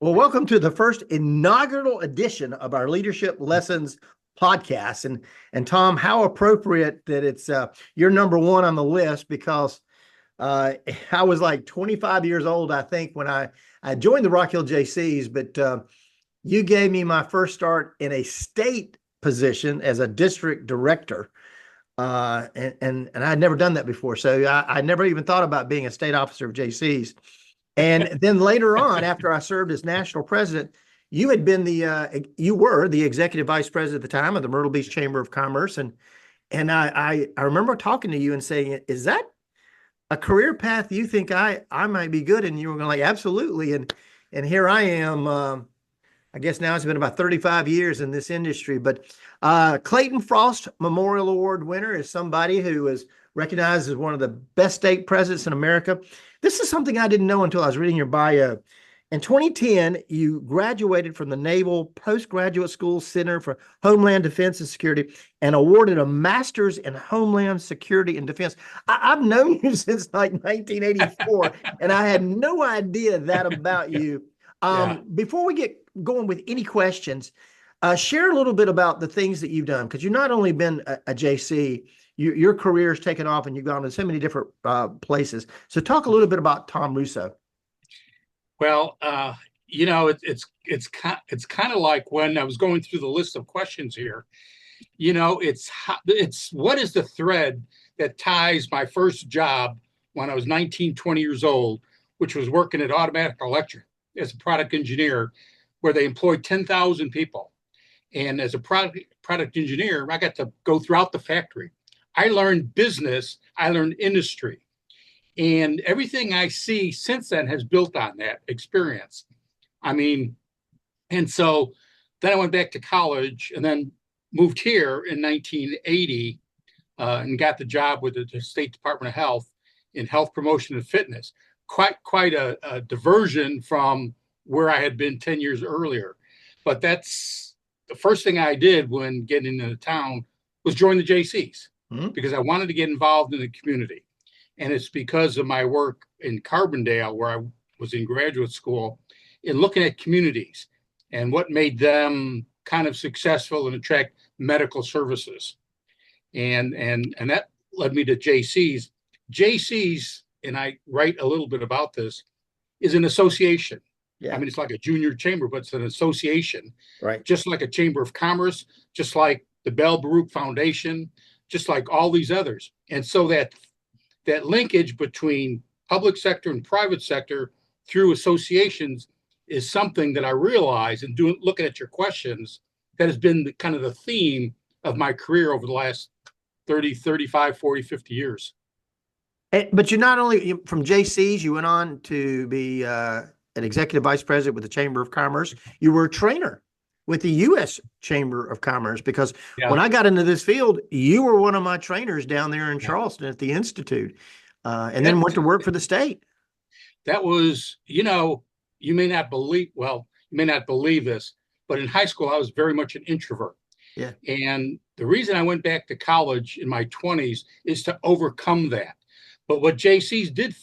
Well, welcome to the first inaugural edition of our Leadership Lessons podcast. And Tom, how appropriate that it's you're number one on the list because I was like 25 years old, I think, when I joined the Rock Hill Jaycees, but you gave me my first start in a state position as a district director. And I had never done that before. So I never even thought about being a state officer of Jaycees. And then later on, after I served as national president, you had been you were the executive vice president at the time of the Myrtle Beach Chamber of Commerce. And I remember talking to you and saying, is that a career path you think I might be good? And you were going like, absolutely. And here I am. I guess now it's been about 35 years in this industry, but Clayton Frost Memorial Award winner is somebody who is recognized as one of the best state presidents in America. This is something I didn't know until I was reading your bio. In 2010, you graduated from the Naval Postgraduate School Center for Homeland Defense and Security and awarded a master's in Homeland Security and Defense. I've known you since like 1984, and I had no idea that about you. Before we get going with any questions, share a little bit about the things that you've done, because you've not only been a JC, your career has taken off and you've gone to so many different places. So talk a little bit about Tom Russo. Well, it's kind of like when I was going through the list of questions here. It's what is the thread that ties my first job when I was 19, 20 years old, which was working at Automatic Electric as a product engineer, where they employed 10,000 people. And as a product engineer, I got to go throughout the factory. I learned business, I learned industry. And everything I see since then has built on that experience. And so then I went back to college and then moved here in 1980 and got the job with the State Department of Health in health promotion and fitness. Quite a diversion from where I had been 10 years earlier. But that's the first thing I did when getting into town was join the Jaycees, because I wanted to get involved in the community. And it's because of my work in Carbondale, where I was in graduate school, in looking at communities and what made them kind of successful and attract medical services. And that led me to Jaycees. Jaycees, and I write a little bit about this, is an association. Yeah. It's like a junior chamber, but it's an association. Right. Just like a chamber of commerce, just like the Bell Baruch Foundation, just like all these others. And so that linkage between public sector and private sector through associations is something that I realize, and looking at your questions, that has been kind of the theme of my career over the last 30, 35, 40, 50 years. But you not only, from Jaycees, you went on to be an executive vice president with the Chamber of Commerce. You were a trainer with the U.S. Chamber of Commerce, because when I got into this field, you were one of my trainers down there in Charleston at the Institute, and then went to work for the state. That was, you may not believe this, but in high school, I was very much an introvert. Yeah. And the reason I went back to college in my 20s is to overcome that. But what Jaycees did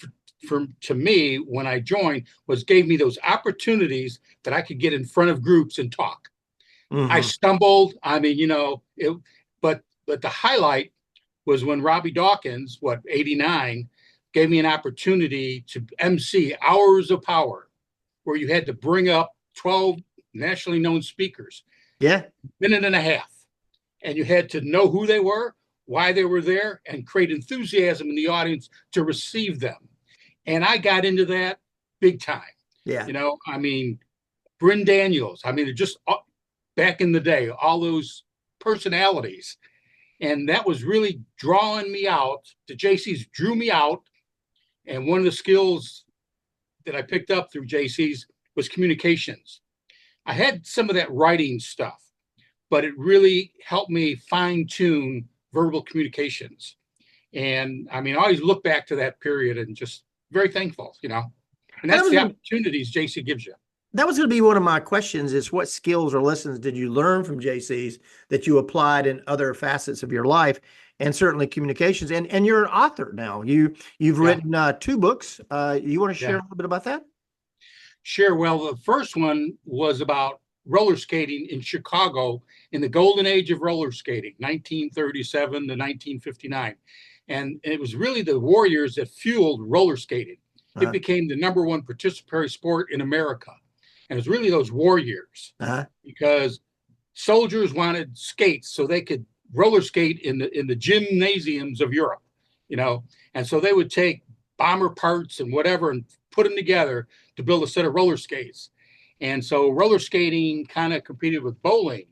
to me when I joined was gave me those opportunities that I could get in front of groups and talk. I stumbled. But the highlight was when Robbie Dawkins, 89, gave me an opportunity to MC Hours of Power, where you had to bring up 12 nationally known speakers. Yeah. Minute and a half. And you had to know who they were, why they were there, and create enthusiasm in the audience to receive them. And I got into that big time. Yeah. Bryn Daniels. Just back in the day, all those personalities. And that was really drawing me out. The Jaycees drew me out. And one of the skills that I picked up through Jaycees was communications. I had some of that writing stuff, but it really helped me fine-tune verbal communications. And I always look back to that period and just very thankful, and that's the opportunities Jaycee gives you. That was going to be one of my questions, is what skills or lessons did you learn from Jaycees that you applied in other facets of your life, and certainly communications. And you're an author now. You've written 2 books. You want to share a little bit about that? Sure. Well, the first one was about roller skating in Chicago in the golden age of roller skating, 1937 to 1959. And it was really the Warriors that fueled roller skating. It Uh, became the number one participatory sport in America. And it was really those war years uh, because soldiers wanted skates so they could roller skate in the gymnasiums of Europe, you know. And so they would take bomber parts and whatever and put them together to build a set of roller skates. And so roller skating kind of competed with bowling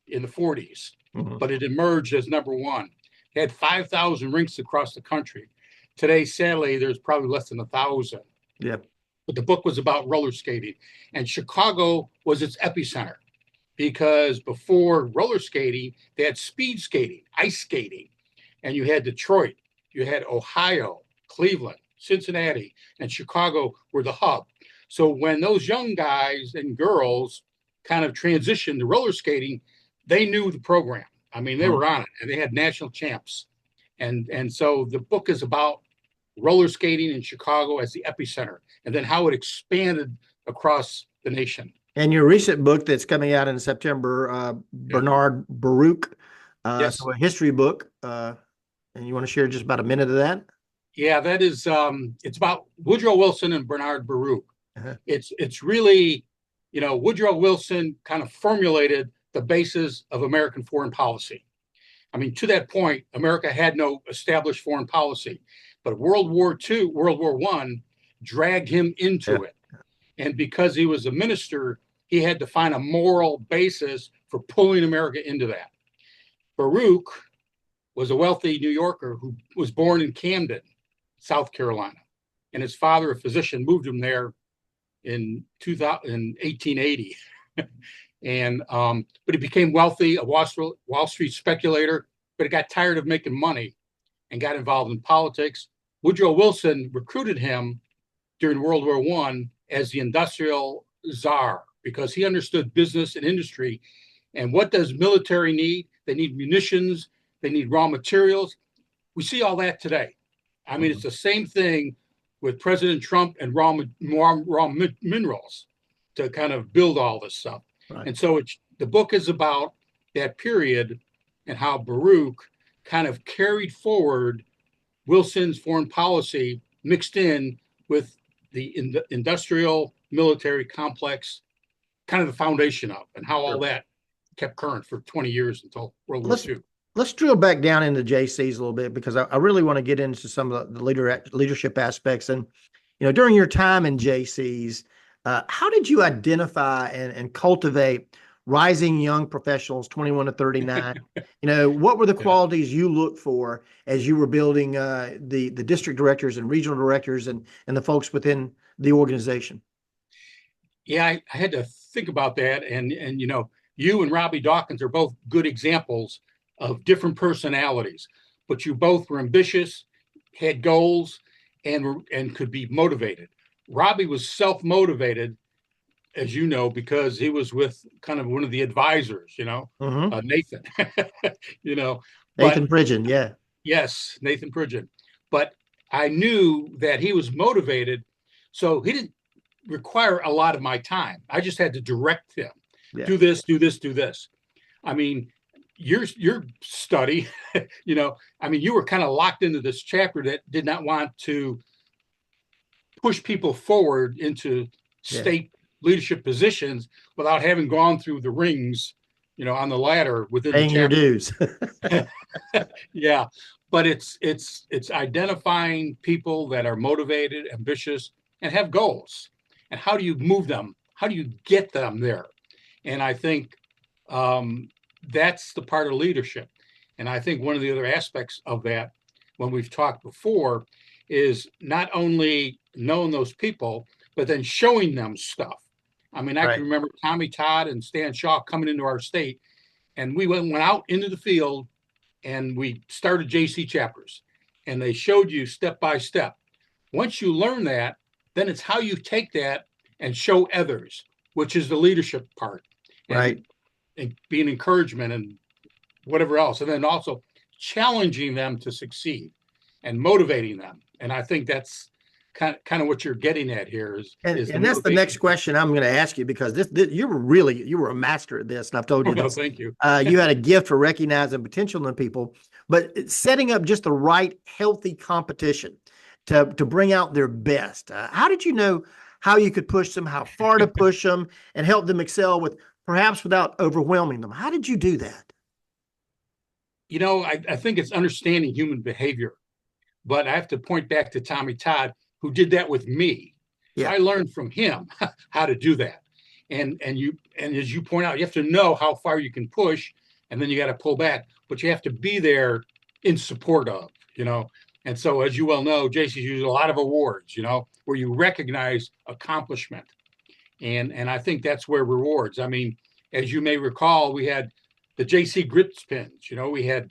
in the 40s, mhm. but it emerged as number one. It had 5,000 rinks across the country. Today, sadly, there's probably less than 1,000. Yep. But the book was about roller skating, and Chicago was its epicenter because before roller skating, they had speed skating, ice skating, and you had Detroit, you had Ohio, Cleveland, Cincinnati, and Chicago were the hub. So when those young guys and girls kind of transitioned to roller skating, they knew the program. I mean, they Mhm. were on it, and they had national champs. And so the book is about roller skating in Chicago as the epicenter, and then how it expanded across the nation. And your recent book that's coming out in September, Yeah. Bernard Baruch, Yes. so a history book, and you want to share just about a minute of that? Yeah, that is it's about Woodrow Wilson and Bernard Baruch. Uh-huh. It's really, Woodrow Wilson kind of formulated the basis of American foreign policy. I mean, to that point, America had no established foreign policy, but World War II, World War I dragged him Yeah. into it. And because he was a minister, he had to find a moral basis for pulling America into that. Baruch was a wealthy New Yorker who was born in Camden, South Carolina. And his father, a physician, moved him there in 1880. But he became wealthy, a Wall Street speculator, but he got tired of making money and got involved in politics. Woodrow Wilson recruited him during World War I as the industrial czar because he understood business and industry. And what does military need? They need munitions, they need raw materials. We see all that today. I mean, it's the same thing with President Trump and raw minerals to kind of build all this stuff. Right. And so the book is about that period and how Baruch kind of carried forward Wilson's foreign policy mixed in with the industrial military complex, kind of the foundation of, and how all that kept current for 20 years until World War II. Let's drill back down into Jaycees a little bit because I really want to get into some of the leadership aspects. And, during your time in Jaycees, how did you identify and cultivate rising young professionals, 21 to 39? What were the qualities you looked for as you were building the district directors and regional directors and the folks within the organization? Yeah, I had to think about that. And you and Robbie Dawkins are both good examples of different personalities, but you both were ambitious, had goals, and could be motivated. Robbie was self-motivated, as you know, because he was with kind of one of the advisors, Nathan, Nathan Pridgeon, yeah. Yes, Nathan Pridgeon. But I knew that he was motivated, so he didn't require a lot of my time. I just had to direct him. Yeah. Do this, do this, do this. I mean, your study, you were kind of locked into this chapter that did not want to push people forward into state leadership positions without having gone through the rings, on the ladder within paying your dues. Yeah, but it's identifying people that are motivated, ambitious, and have goals. And how do you move them? How do you get them there? And I think that's the part of leadership. And I think one of the other aspects of that, when we've talked before, is not only knowing those people, but then showing them stuff. I mean, I can remember Tommy Todd and Stan Shaw coming into our state, and we went out into the field and we started JC chapters, and they showed you step by step. Once you learn that, then it's how you take that and show others, which is the leadership part. Right. And being encouragement and whatever else. And then also challenging them to succeed and motivating them. And I think that's kind of what you're getting at here is the And that's the motivation. next question I'm going to ask you, because this you were a master at this, and I've told Oh, you no, this. thank you. You had a gift for recognizing potential in people, but setting up just the right, healthy competition to bring out their best. How did you know how you could push them, how far to push them, and help them excel with perhaps without overwhelming them? How did you do that? I think it's understanding human behavior, but I have to point back to Tommy Todd, who did that with me. So Yeah. I learned from him how to do that. And as you point out, you have to know how far you can push, and then you got to pull back, but you have to be there in support of. And so, as you well know, Jaycees uses a lot of awards, where you recognize accomplishment. And I think that's where rewards. I mean, as you may recall, we had the JC grits pins. We had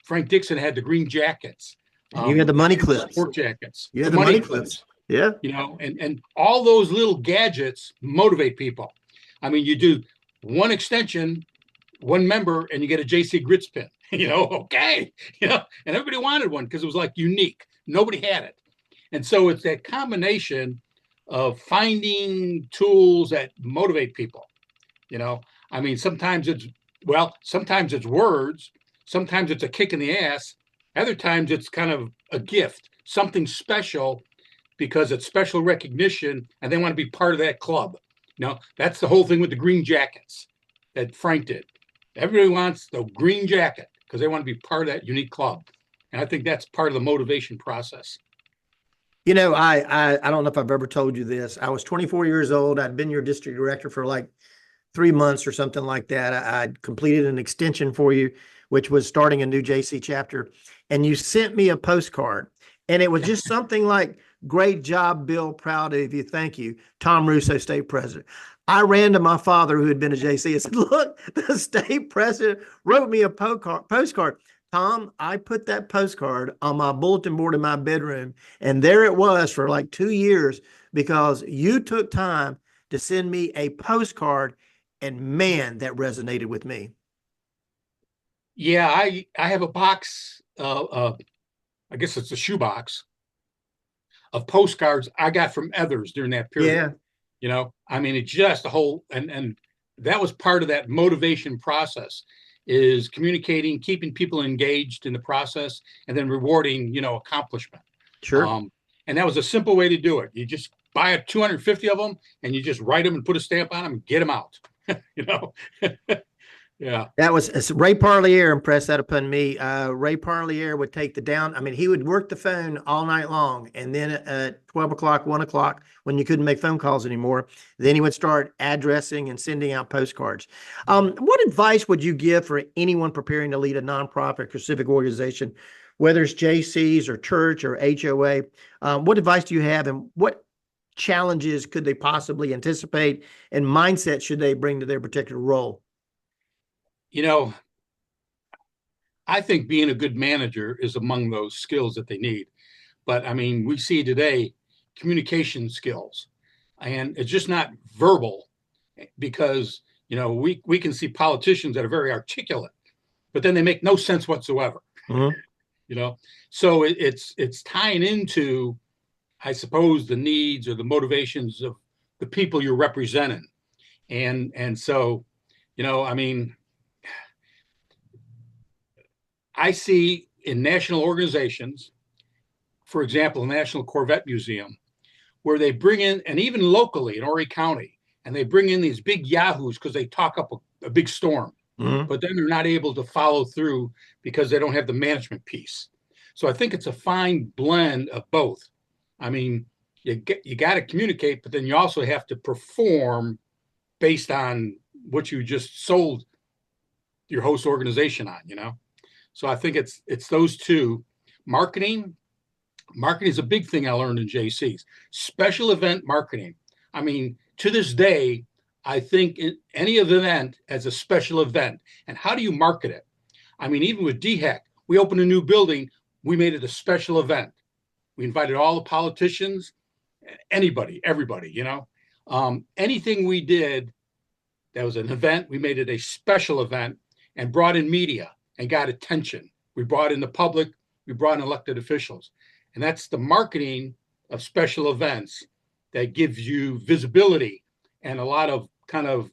Frank Dixon had the green jackets. And you had the money clips. Sport jackets. You had the money clips. Yeah. And all those little gadgets motivate people. I mean, you do one extension, one member, and you get a JC grits pin. Okay. And everybody wanted one because it was like unique. Nobody had it. And so it's that combination of finding tools that motivate people. I mean, sometimes it's words, sometimes it's a kick in the ass, other times it's kind of a gift, something special, because it's special recognition and they want to be part of that club. That's the whole thing with the green jackets that Frank did. Everybody wants the green jacket because they want to be part of that unique club. And I think that's part of the motivation process. I don't know if I've ever told you this. I was 24 years old. I'd been your district director for like 3 months or something like that. I'd completed an extension for you, which was starting a new JC chapter. And you sent me a postcard. And it was just something like, "Great job, Bill. Proud of you. Thank you. Tom Russo, state president." I ran to my father, who had been a JC, and said, "Look, the state president wrote me a postcard. Tom, I put that postcard on my bulletin board in my bedroom, and there it was for like 2 years because you took time to send me a postcard, and man, that resonated with me." Yeah, I have a box, I guess it's a shoebox of postcards I got from others during that period. Yeah. I mean, it's just a whole, and that was part of that motivation process, is communicating, keeping people engaged in the process, and then rewarding, accomplishment. Sure. And that was a simple way to do it. You just buy 250 of them and you just write them and put a stamp on them and get them out, Yeah. That was Ray Parlier impressed that upon me. Ray Parlier would take he would work the phone all night long. And then at 12 o'clock, 1 o'clock, when you couldn't make phone calls anymore, then he would start addressing and sending out postcards. What advice would you give for anyone preparing to lead a nonprofit or civic organization, whether it's JCs or church or HOA? What advice do you have, and what challenges could they possibly anticipate, and mindset should they bring to their particular role? I think being a good manager is among those skills that they need. But I mean, we see today communication skills, and it's just not verbal, because, we can see politicians that are very articulate, but then they make no sense whatsoever. Mm-hmm. So it's tying into, I suppose, the needs or the motivations of the people you're representing. And so, I mean, I see in national organizations, for example, the National Corvette Museum, where they bring in, and even locally in Horry County, and they bring in these big yahoos because they talk up a big storm, but then they're not able to follow through because they don't have the management piece. So I think it's a fine blend of both. I mean, you got to communicate, but then you also have to perform based on what you just sold your host organization on, So I think it's those two. Marketing is a big thing I learned in JCs. Special event marketing. I mean, to this day, I think any event as a special event. And how do you market it? I mean, even with DHEC, we opened a new building. We made it a special event. We invited all the politicians, anybody, everybody, anything we did that was an event, we made it a special event and brought in media and got attention. We brought in the public, we brought in elected officials. And that's the marketing of special events that gives you visibility and a lot of kind of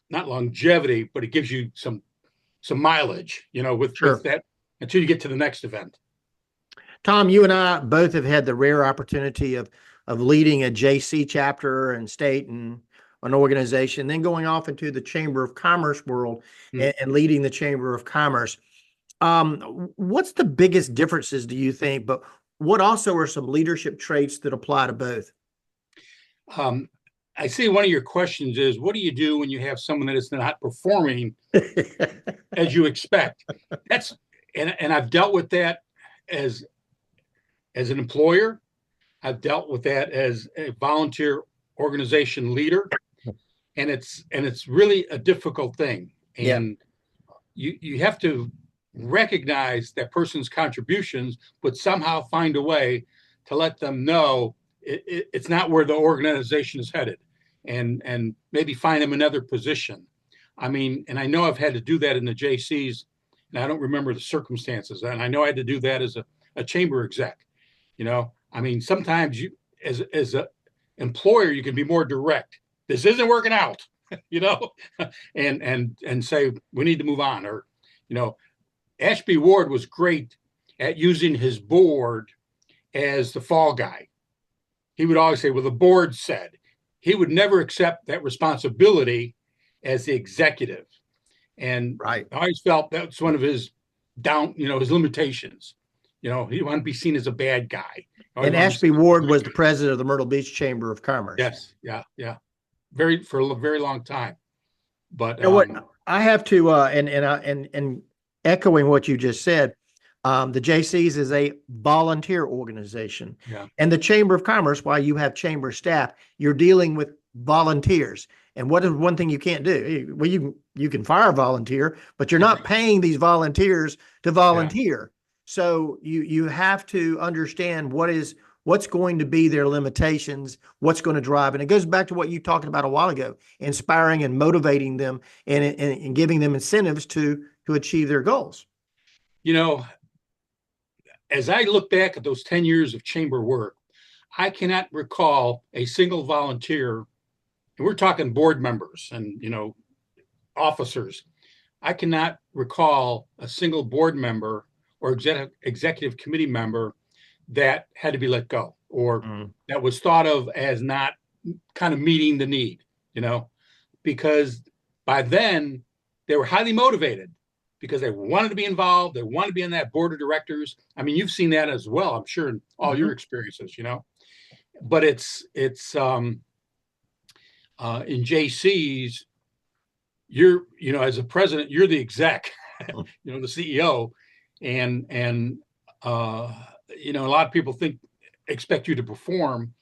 not longevity, but it gives you some mileage, with that until you get to the next event. Tom, you and I both have had the rare opportunity of leading a JC chapter and state and an organization, then going off into the Chamber of Commerce world and leading the Chamber of Commerce. What's the biggest differences, do you think? But what also are some leadership traits that apply to both? I see one of your questions is, what do you do when you have someone that is not performing as you expect? And I've dealt with that as an employer. I've dealt with that as a volunteer organization leader, and it's really a difficult thing. And you have to recognize that person's contributions, but somehow find a way to let them know it's not where the organization is headed, and maybe find them another position. I mean, and I know I've had to do that in the Jaycees, and I don't remember the circumstances. And I know I had to do that as a chamber exec. I mean, sometimes you, as a employer, you can be more direct. This isn't working out, and say we need to move on. Or, Ashby Ward was great at using his board as the fall guy. He would always say, well, the board said. He would never accept that responsibility as the executive. And I always felt that's one of his his limitations. He didn't want to be seen as a bad guy. And Ashby Ward was the president of the Myrtle Beach Chamber of Commerce. Yes. Yeah. For a very long time. But what I have to, and echoing what you just said, the Jaycees is a volunteer organization. Yeah. And the Chamber of Commerce, while you have chamber staff, you're dealing with volunteers. And what is one thing you can't do? Well, you can fire a volunteer, but you're not paying these volunteers to volunteer. Yeah. So you have to understand what's going to be their limitations, what's going to drive. And it goes back to what you talked about a while ago, inspiring and motivating them and giving them incentives to achieve their goals. As I look back at those 10 years of chamber work, I cannot recall a single volunteer, and we're talking board members and, officers. I cannot recall a single board member or executive committee member that had to be let go or that was thought of as not kind of meeting the need, because by then they were highly motivated because they wanted to be involved. They wanted to be on that board of directors. I mean, you've seen that as well, I'm sure, in all your experiences, but it's in Jaycees, you're, as a president, you're the exec, the CEO. And a lot of people expect you to perform,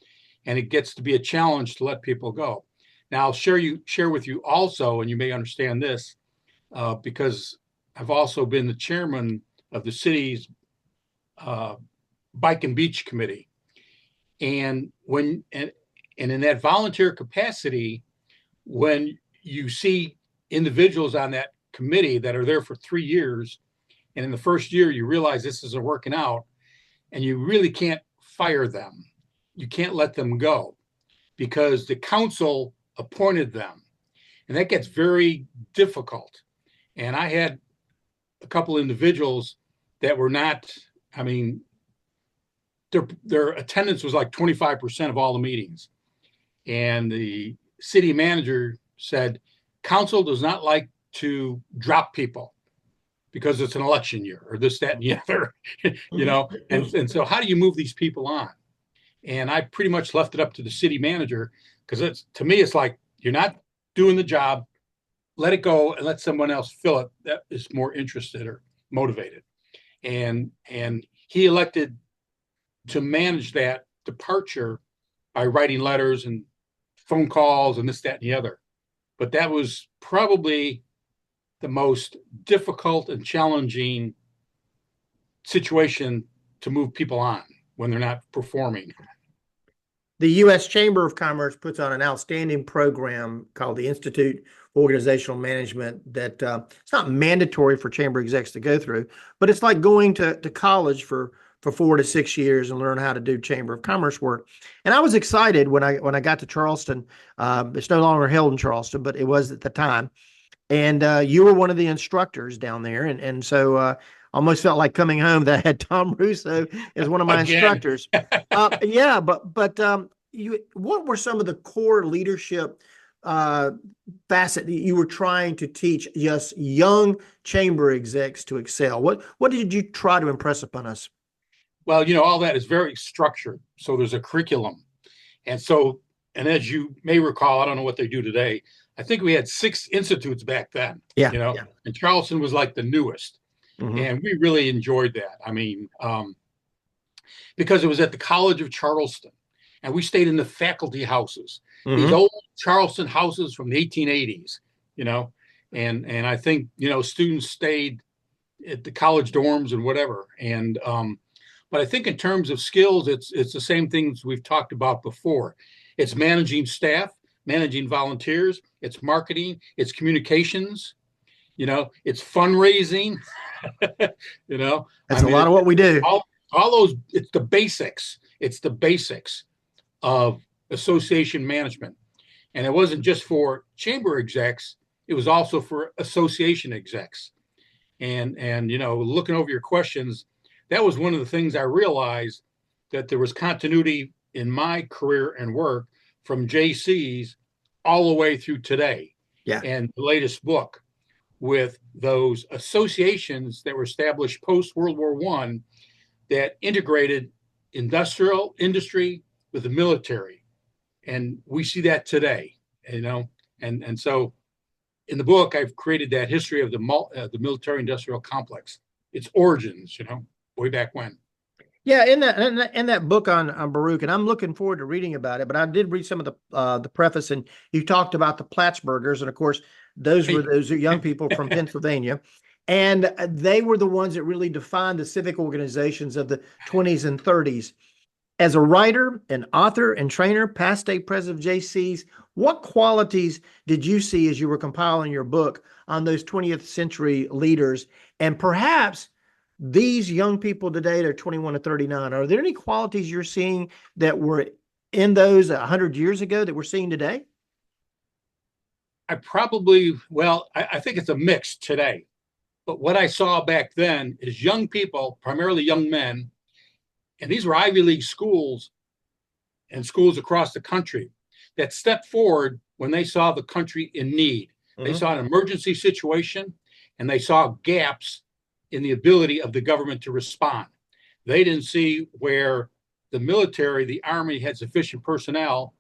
and it gets to be a challenge to let people go. Now, I'll share with you also, and you may understand this, because I've also been the chairman of the city's Bike and Beach Committee. And in that volunteer capacity, when you see individuals on that committee that are there for 3 years, and in the first year you realize this isn't working out, and you really can't fire them, you can't let them go, because the council appointed them, and that gets very difficult. And I had a couple individuals that were not, I mean, their attendance was like 25% of all the meetings. And the city manager said, council does not like to drop people because it's an election year or this, that, and the other, and so how do you move these people on? And I pretty much left it up to the city manager, because to me, it's like, you're not doing the job, let it go and let someone else fill it that is more interested or motivated. And he elected to manage that departure by writing letters and phone calls and this, that, and the other. But that was probably the most difficult and challenging situation to move people on when they're not performing. The U.S. Chamber of Commerce puts on an outstanding program called the Institute for Organizational Management that it's not mandatory for chamber execs to go through, but it's like going to college for for 4 to 6 years and learn how to do Chamber of Commerce work. And I was excited when I got to Charleston. It's no longer held in Charleston, but it was at the time. And you were one of the instructors down there, and so almost felt like coming home that I had Tom Russo as one of my Again. instructors. Yeah, but what were some of the core leadership facet that you were trying to teach just young chamber execs to excel? What did you try to impress upon us? Well, all that is very structured. So there's a curriculum. And as you may recall, I don't know what they do today. I think we had 6 institutes back then. Yeah. And Charleston was like the newest. Mm-hmm. And we really enjoyed that. I mean, because it was at the College of Charleston, and we stayed in the faculty houses, these old Charleston houses from the 1880s, and I think, students stayed at the college dorms and whatever. And, but I think in terms of skills, it's the same things we've talked about before. It's managing staff, managing volunteers, it's marketing, it's communications, it's fundraising, That's a lot of what we do. All those, it's the basics. It's the basics of association management. And it wasn't just for chamber execs, it was also for association execs. And looking over your questions, that was one of the things I realized, that there was continuity in my career and work from Jaycees all the way through today. Yeah. And the latest book with those associations that were established post World War I that integrated industrial industry with the military. And we see that today, and so in the book, I've created that history of the military industrial complex, its origins, way back when. Yeah, in that book on Baruch, and I'm looking forward to reading about it. But I did read some of the preface, and you talked about the Plattsburghers, and of course, those are young people from Pennsylvania, and they were the ones that really defined the civic organizations of the 20s and 30s. As a writer, an author, and trainer, past state president of Jaycees, what qualities did you see as you were compiling your book on those 20th century leaders, and perhaps these young people today, they're 21 to 39. Are there any qualities you're seeing that were in those 100 years ago that we're seeing today? I think it's a mix today. But what I saw back then is young people, primarily young men, and these were Ivy League schools and schools across the country, that stepped forward when they saw the country in need. Mm-hmm. They saw an emergency situation, and they saw gaps in the ability of the government to respond. They didn't see where the military, the Army, had sufficient personnel,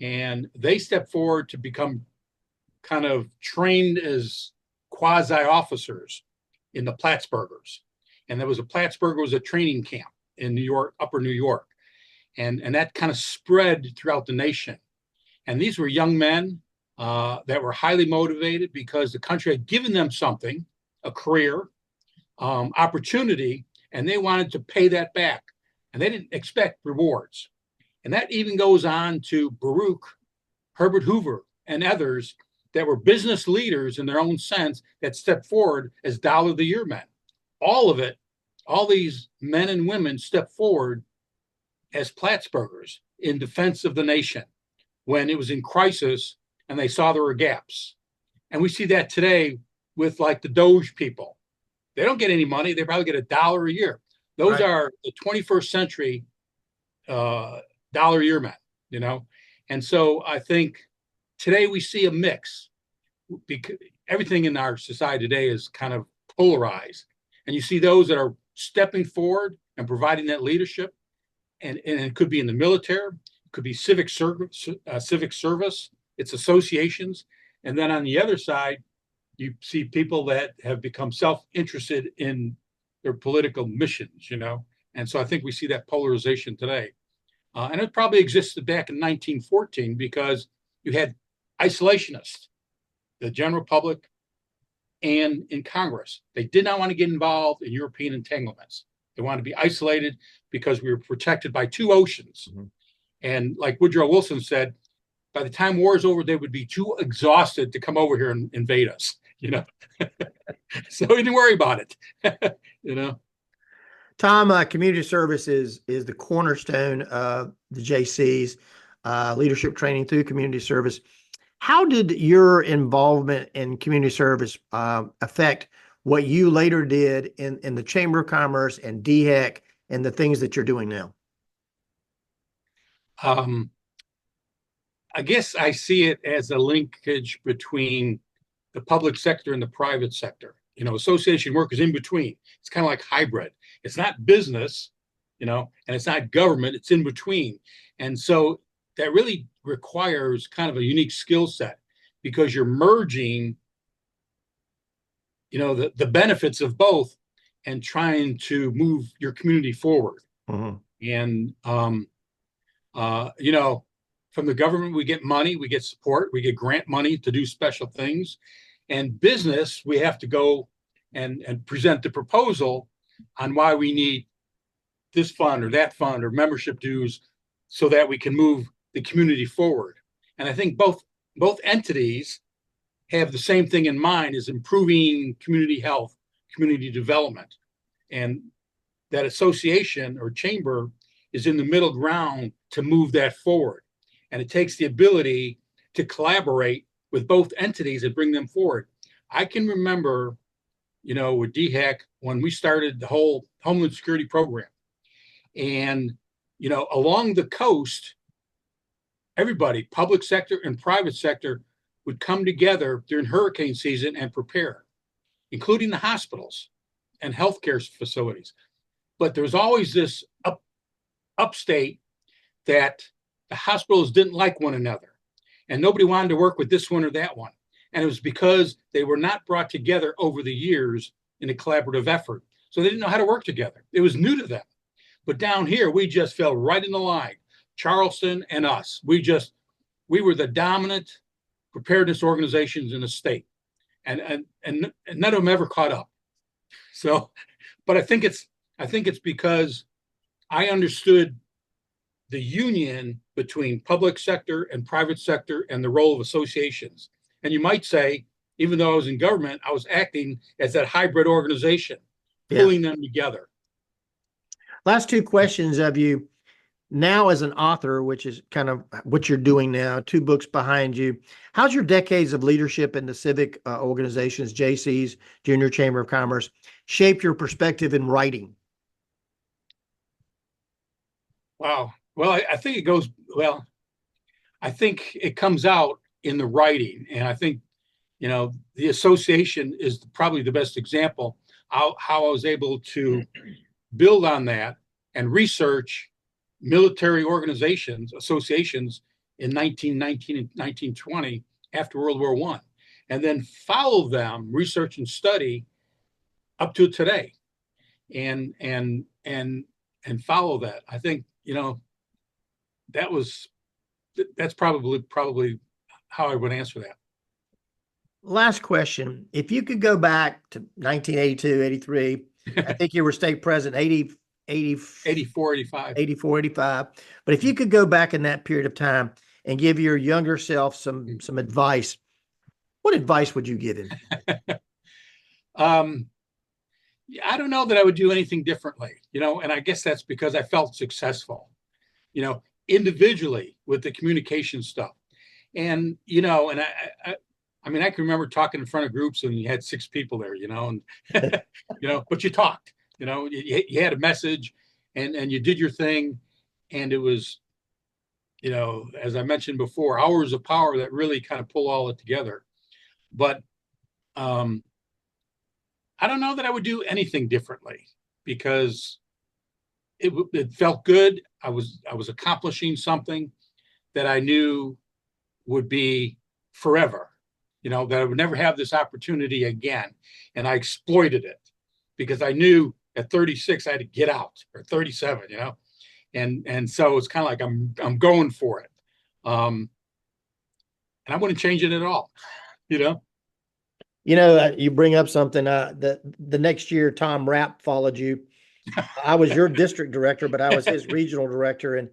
and they stepped forward to become kind of trained as quasi-officers in the Plattsburghers. And there was Plattsburgh was a training camp in New York, upper New York. And that kind of spread throughout the nation. And these were young men that were highly motivated because the country had given them something, a career, opportunity, and they wanted to pay that back. And they didn't expect rewards. And that even goes on to Baruch, Herbert Hoover, and others that were business leaders in their own sense that stepped forward as Dollar of the Year men. All of it, all these men and women stepped forward as Plattsburghers in defense of the nation when it was in crisis and they saw there were gaps. And we see that today with like the Doge people. They don't get any money. They probably get $1 a year. Those are the 21st century $1 a year men, And so I think today we see a mix, because everything in our society today is kind of polarized. And you see those that are stepping forward and providing that leadership. And it could be in the military, it could be civic service, it's associations. And then on the other side, you see people that have become self-interested in their political missions, And so I think we see that polarization today. And it probably existed back in 1914 because you had isolationists, the general public, and in Congress. They did not want to get involved in European entanglements. They wanted to be isolated because we were protected by 2 oceans. Mm-hmm. And like Woodrow Wilson said, by the time war is over, they would be too exhausted to come over here and invade us, So we didn't worry about it, Tom, community service is the cornerstone of the Jaycees, leadership training through community service. How did your involvement in community service affect what you later did in the Chamber of Commerce and DHEC and the things that you're doing now? Um, I guess I see it as a linkage between the public sector and the private sector. Association work is in between. It's kind of like hybrid. It's not business, and it's not government. It's in between. And so that really requires kind of a unique skill set because you're merging, the benefits of both and trying to move your community forward. Mhm. And, from the government, we get money, we get support, we get grant money to do special things. And business, we have to go and present the proposal on why we need this fund or membership dues so that we can move the community forward. And I think both entities have the same thing in mind, is improving community health, community development. And that association or chamber is in the middle ground to move that forward. And it takes the ability to collaborate with both entities and bring them forward. I can remember, with DHEC, when we started the whole Homeland Security program. And, along the coast, everybody, public sector and private sector, would come together during hurricane season and prepare, including the hospitals and healthcare facilities. But there was always this upstate that the hospitals didn't like one another and nobody wanted to work with this one or that one. And it was because they were not brought together over the years in a collaborative effort. So they didn't know how to work together. It was new to them. But down here, we just fell right in the line. Charleston and us, we were the dominant preparedness organizations in the state. And none of them ever caught up. So, but I think it's because I understood the union between public sector and private sector and the role of associations. And you might say, even though I was in government, I was acting as that hybrid organization, pulling them together. Last two questions of you. Now, as an author, which is kind of what you're doing now, 2 books behind you, how's your decades of leadership in the civic organizations, Jaycees, Junior Chamber of Commerce, shape your perspective in writing? Wow. Well, I think it goes, I think it comes out in the writing. And I think, the association is probably the best example how I was able to build on that and research military organizations, associations in 1919 and 1920 after World War I, and then follow them, research and study up to today, and follow that. I think that's probably how I would answer that. Last question. If you could go back to 1982, 83, I think you were state president, 84, 85. 84, 85. But if you could go back in that period of time and give your younger self some advice, what advice would you give him? I don't know that I would do anything differently, and I guess that's because I felt successful, individually with the communication stuff. And, and I mean, I can remember talking in front of groups and you had 6 people there, and, but you talked, you had a message and you did your thing. And it was, as I mentioned before, hours of power that really kind of pull all it together. But I don't know that I would do anything differently because it felt good. I was accomplishing something that I knew would be forever, that I would never have this opportunity again. And I exploited it because I knew at 36 I had to get out, or 37, and so it's kind of like I'm going for it. And I wouldn't change it at all, You bring up something. The next year, Tom Rapp followed you. I was your district director, but I was his regional director, and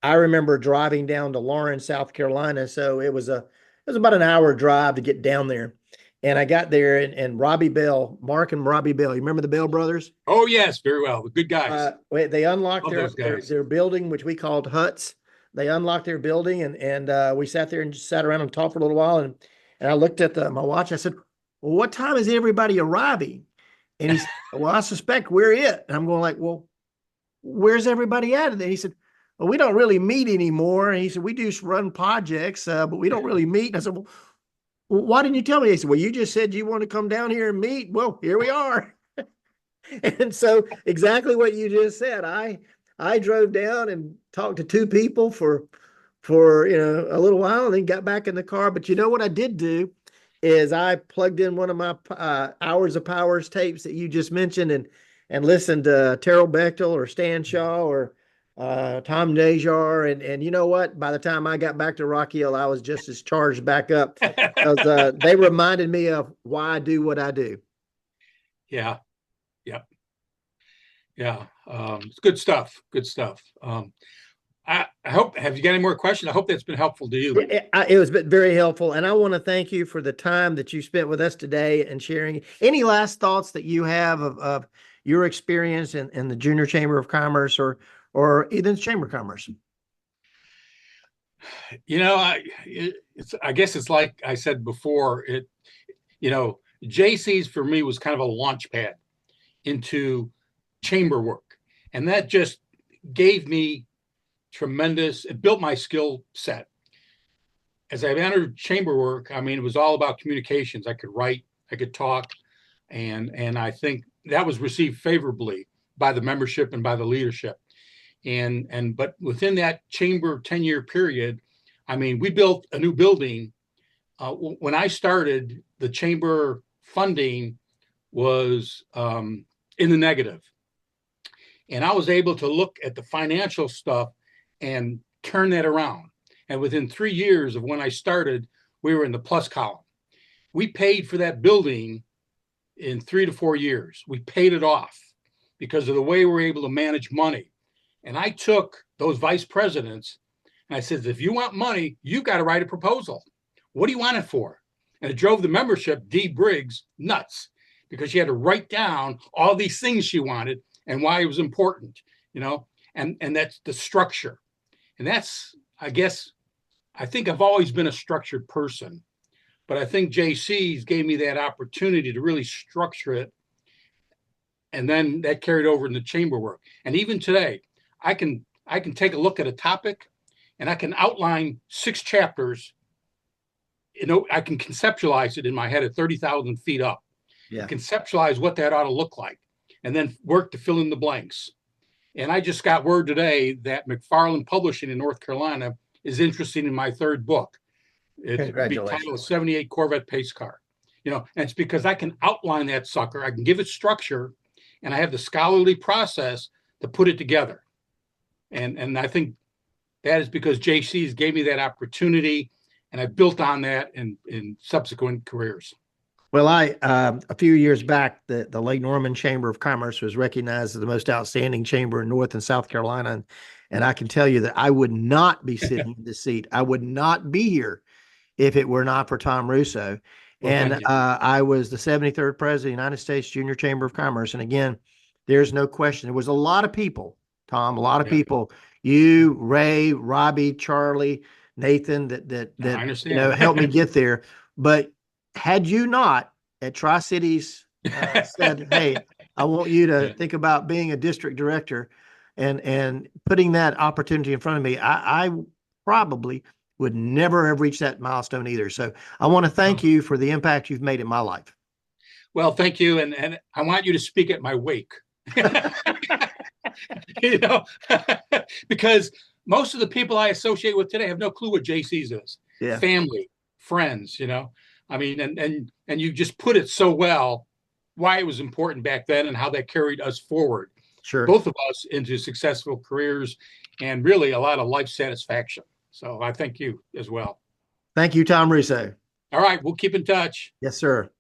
I remember driving down to Lawrence, South Carolina. So it was about an hour drive to get down there, And I got there and Robbie Bell, Mark and Robbie Bell, you remember the Bell brothers? Oh, yes, very well. The good guys. They unlocked Love their, those their guys. their building, which we called huts. They unlocked their building, and we sat there and just sat around and talked for a little while. And I looked at my watch. I said, "Well, what time is everybody arriving?" And he said, "Well, I suspect we're it." And I'm going like, "Well, where's everybody at?" And he said, "Well, we don't really meet anymore." And he said, "We do run projects, but we don't really meet." And I said, "Well, why didn't you tell me?" He said, "Well, you just said you want to come down here and meet. Well, here we are." And so exactly what you just said. I drove down and talked to two people for a little while, and then got back in the car. But you know what I did do is I plugged in one of my Hours of Powers tapes that you just mentioned, and listened to Terrell Bechtel or Stan Shaw or Tom Najar, and you know what? By the time I got back to Rock Hill, I was just as charged back up because they reminded me of why I do what I do. Yeah, yeah, yeah. It's good stuff. Good stuff. I hope, have you got any more questions? I hope that's been helpful to you. It was very helpful, and I want to thank you for the time that you spent with us today and sharing. Any last thoughts that you have of your experience in the Junior Chamber of Commerce or even Chamber of Commerce? You know, I guess it's like I said before, Jaycees for me was kind of a launch pad into chamber work. And that just gave me it built my skill set. As I entered chamber work, I mean, it was all about communications. I could write, I could talk, and I think that was received favorably by the membership and by the leadership. But within that chamber 10-year period, I mean, we built a new building. When I started, the chamber funding was in the negative. And I was able to look at the financial stuff and turn that around. And within 3 years of when I started, we were in the plus column. We paid for that building in 3 to 4 years. We paid it off because of the way we were able to manage money. And I took those vice presidents and I said, if you want money, you've got to write a proposal. What do you want it for? And it drove the membership, Dee Briggs, nuts because she had to write down all these things she wanted and why it was important, and that's the structure. And that's, I think I've always been a structured person, but I think Jaycees gave me that opportunity to really structure it. And then that carried over into chamber work. And even today, I can take a look at a topic and I can outline 6 chapters. I can conceptualize it in my head at 30,000 feet up. Yeah. Conceptualize what that ought to look like and then work to fill in the blanks. And I just got word today that McFarland Publishing in North Carolina is interested in my 3rd book. It's titled 78 Corvette Pace Car. And it's because I can outline that sucker. I can give it structure and I have the scholarly process to put it together. And I think that is because Jaycees gave me that opportunity and I built on that in subsequent careers. Well, a few years back, the Lake Norman Chamber of Commerce was recognized as the most outstanding chamber in North and South Carolina. And I can tell you that I would not be sitting in this seat. I would not be here if it were not for Tom Russo. Well, and I was the 73rd president of the United States Junior Chamber of Commerce. And again, there's no question. There was a lot of people, Tom, a lot of people, you, Ray, Robbie, Charlie, Nathan, that helped me get there. But had you not at Tri-Cities said, "Hey, I want you to think about being a district director," and putting that opportunity in front of me, I probably would never have reached that milestone either. So I want to thank you for the impact you've made in my life. Well, thank you, and I want you to speak at my wake. Because most of the people I associate with today have no clue what Jaycees is. Yeah. Family, friends, I mean, and you just put it so well, why it was important back then and how that carried us forward. Sure. Both of us into successful careers and really a lot of life satisfaction. So I thank you as well. Thank you, Tom Russo. All right. We'll keep in touch. Yes, sir.